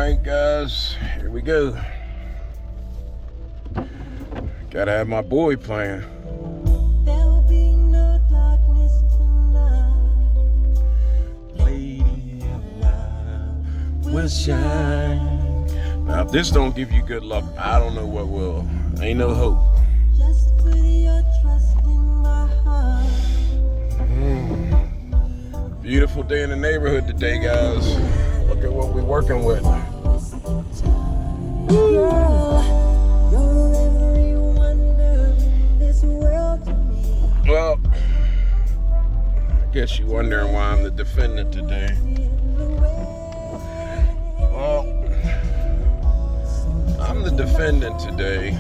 Alright guys, here we go. Gotta have my boy playing. There'll be no darkness tonight. Lady of Light will shine. Now if this don't give you good luck, I don't know what will. Ain't no hope. Just put your trust in my heart. Beautiful day in the neighborhood today, guys. Look at what we're working with. Girl, you're every wonder in this world to me. Well, I guess you're wondering why I'm the defendant today. Well, I'm the defendant today.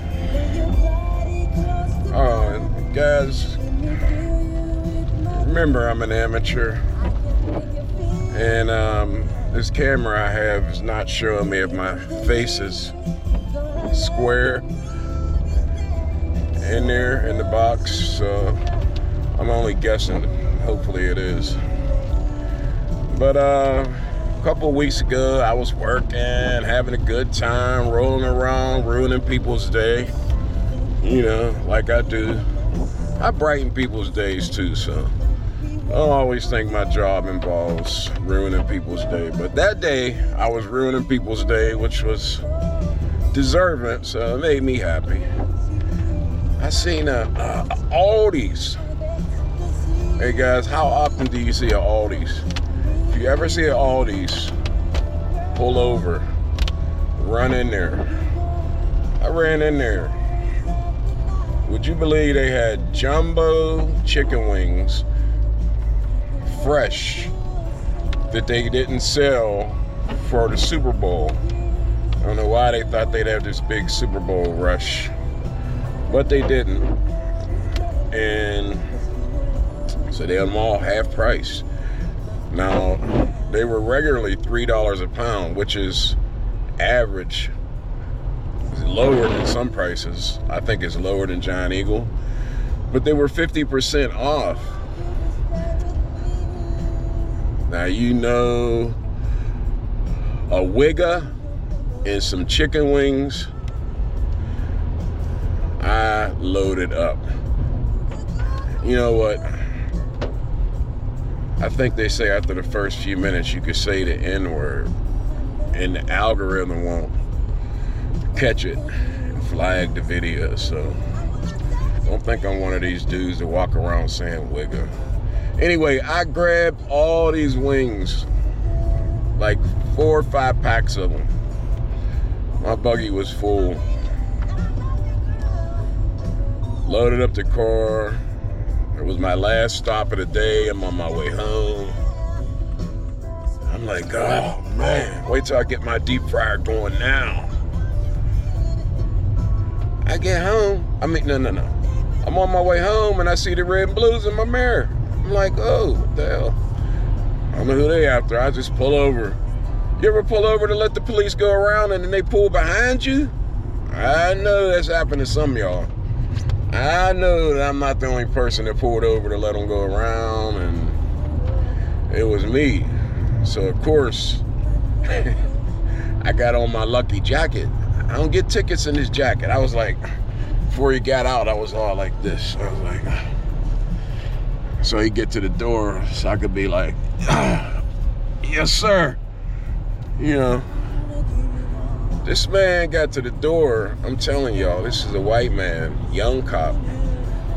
And guys, remember I'm an amateur, and this camera I have is not showing me if my face is square in there in the box, so I'm only guessing. Hopefully it is. But a couple of weeks ago I was working, having a good time, rolling around, ruining people's day, you know, like I do. I brighten people's days too, so I don't always think my job involves ruining people's day. But that day I was ruining people's day, which was deserving, so it made me happy. I seen a Aldi's. Hey guys, how often do you see a Aldi's? If you ever see a Aldi's, pull over, run in there. I ran in there. Would you believe they had jumbo chicken wings, fresh, that they didn't sell for the Super Bowl? I don't know why they thought they'd have this big Super Bowl rush, but they didn't. And so they had them all half price. Now, they were regularly $3 a pound, which is average. It's lower than some prices. I think it's lower than Giant Eagle. But they were 50% off. Now, you know, a Wigga and some chicken wings, I loaded up. You know what? I think they say after the first few minutes you could say the N-word and the algorithm won't catch it and flag the video. So don't think I'm one of these dudes that walk around saying Wigga. Anyway, I grabbed all these wings, like 4 or 5 packs of them. My buggy was full. Loaded up the car. It was my last stop of the day. I'm on my way home. I'm like, oh man, wait till I get my deep fryer going now. I get home. No. I'm on my way home and I see the red and blues in my mirror. I'm like, oh, what the hell? I don't know who they after. I just pull over. You ever pull over to let the police go around and then they pull behind you? I know that's happened to some of y'all. I know that I'm not the only person that pulled over to let them go around, and it was me. So of course, I got on my lucky jacket. I don't get tickets in this jacket. I was like, before he got out, I was all like this. I was like, so he get to the door so I could be like, yes, sir. You know, this man got to the door. I'm telling y'all, this is a white man, young cop.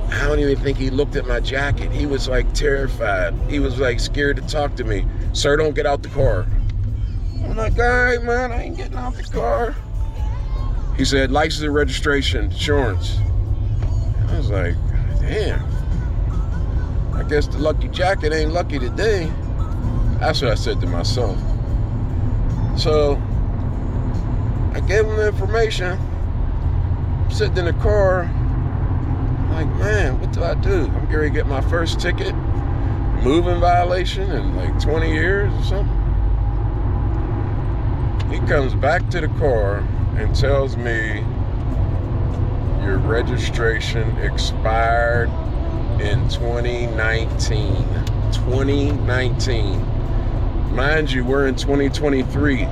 I don't even think he looked at my jacket. He was like terrified. He was like scared to talk to me. Sir, don't get out the car. I'm like, all right, man, I ain't getting out the car. He said, license and registration, insurance. I was like, damn. I guess the lucky jacket ain't lucky today. That's what I said to myself. So I gave him the information. I'm sitting in the car. I'm like, man, what do I do? I'm going to get my first ticket, moving violation in like 20 years or something. He comes back to the car and tells me your registration expired in 2019. 2019. Mind you, we're in 2023.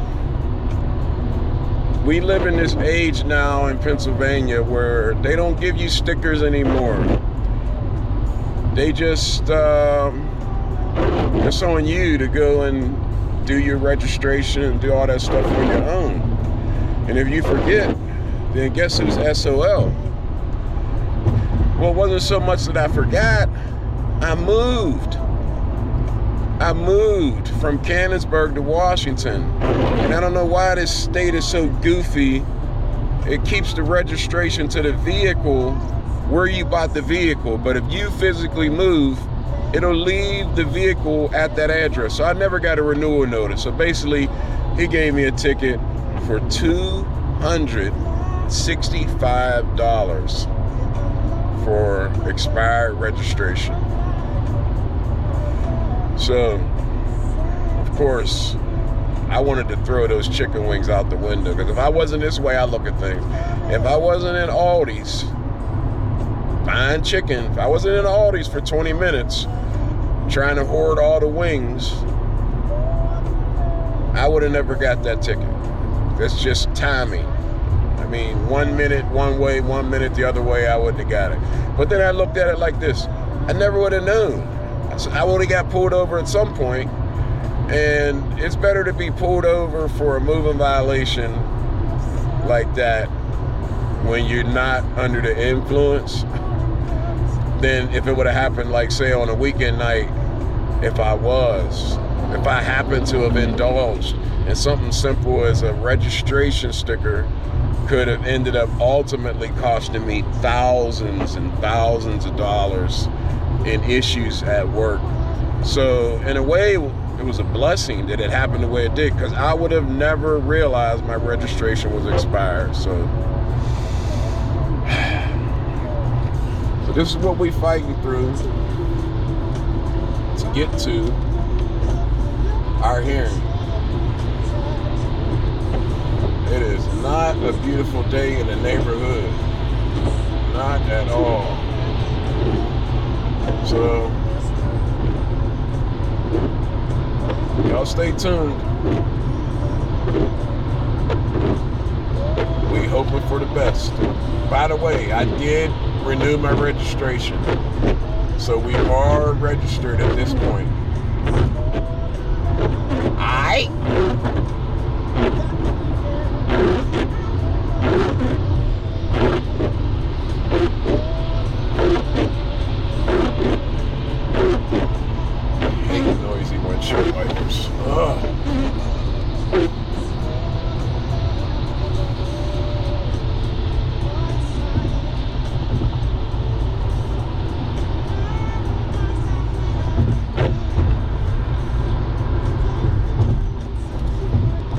we live in this age now in Pennsylvania where they don't give you stickers anymore. They just, it's on you to go and do your registration and do all that stuff on your own. And if you forget, then guess who's SOL? Well, it wasn't so much that I forgot. I moved from Canonsburg to Washington. And I don't know why this state is so goofy. It keeps the registration to the vehicle where you bought the vehicle. But if you physically move, it'll leave the vehicle at that address. So I never got a renewal notice. So basically, he gave me a ticket for $265 for expired registration. So, of course, I wanted to throw those chicken wings out the window, because if I wasn't this way, I look at things. If I wasn't in Aldi's buying chicken, if I wasn't in Aldi's for 20 minutes trying to hoard all the wings, I would have never got that ticket. That's just timing. I mean, 1 minute one way, 1 minute the other way, I wouldn't have got it. But then I looked at it like this. I never would have known. I would have got pulled over at some point, and it's better to be pulled over for a moving violation like that when you're not under the influence than if it would have happened, like, say, on a weekend night. If I happened to have indulged in something simple as a registration sticker, could have ended up ultimately costing me thousands and thousands of dollars in issues at work. So in a way, it was a blessing that it happened the way it did, because I would have never realized my registration was expired. So this is what we fighting through to get to our hearing. It is not a beautiful day in the neighborhood. Not at all. So, y'all stay tuned. We hoping for the best. By the way, I did renew my registration. So we are registered at this point. Aight?